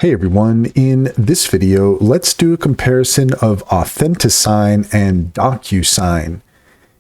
Hey everyone, in this video, let's do a comparison of Authentisign and DocuSign.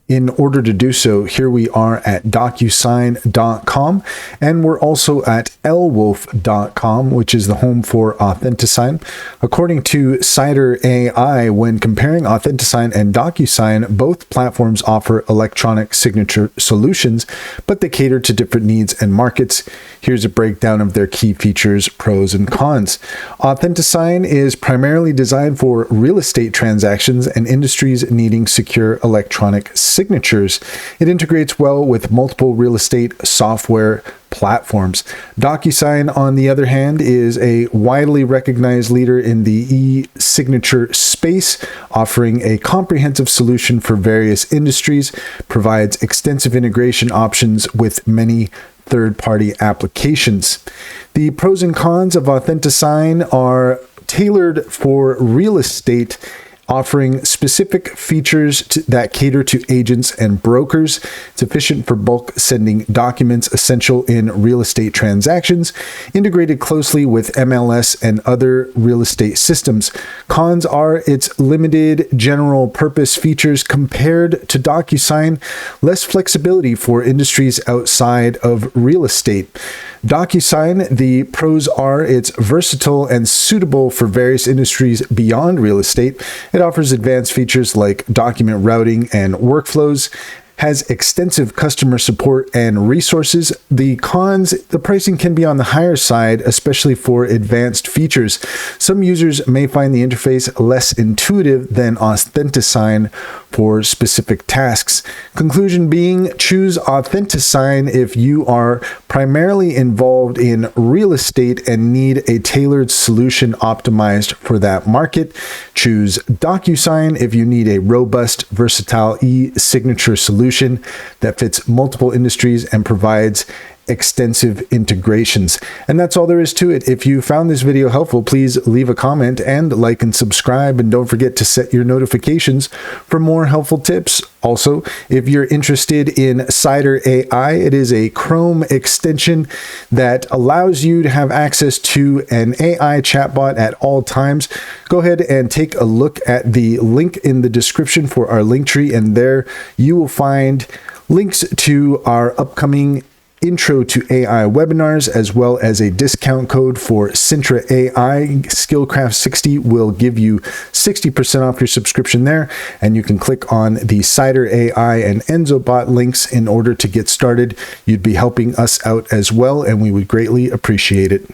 In order to do so, here we are at DocuSign.com, and we're also at elwolf.com, which is the home for Authentisign. According to Cider AI, when comparing Authentisign and DocuSign, both platforms offer electronic signature solutions, but they cater to different needs and markets. Here's a breakdown of their key features, pros, and cons. Authentisign is primarily designed for real estate transactions and industries needing secure electronic signatures. It integrates well with multiple real estate software platforms. DocuSign, on the other hand, is a widely recognized leader in the e-signature space, offering a comprehensive solution for various industries, provides extensive integration options with many third-party applications. The pros and cons of Authentisign are tailored for real estate, offering specific features that cater to agents and brokers. It's efficient for bulk sending documents essential in real estate transactions, integrated closely with MLS and other real estate systems. Cons are its limited general purpose features compared to DocuSign, less flexibility for industries outside of real estate. DocuSign, the pros are it's versatile and suitable for various industries beyond real estate. It offers advanced features like document routing and workflows, has extensive customer support and resources. The cons, the pricing can be on the higher side, especially for advanced features. Some users may find the interface less intuitive than Authentisign for specific tasks. Conclusion being, choose Authentisign if you are primarily involved in real estate and need a tailored solution optimized for that market. Choose DocuSign if you need a robust, versatile e-signature solution that fits multiple industries and provides extensive integrations. And that's all there is to it. If you found this video helpful, please leave a comment and like and subscribe, and don't forget to set your notifications for more helpful tips. Also, if you're interested in Cider AI, it is a Chrome extension that allows you to have access to an AI chatbot at all times. Go ahead and take a look at the link in the description for our link tree, and there you will find links to our upcoming Intro to AI webinars, as well as a discount code for Sintra AI. Skillcraft 60 will give you 60% off your subscription there, and you can click on the Cider AI and EnzoBot links in order to get started. You'd be helping us out as well, and we would greatly appreciate it.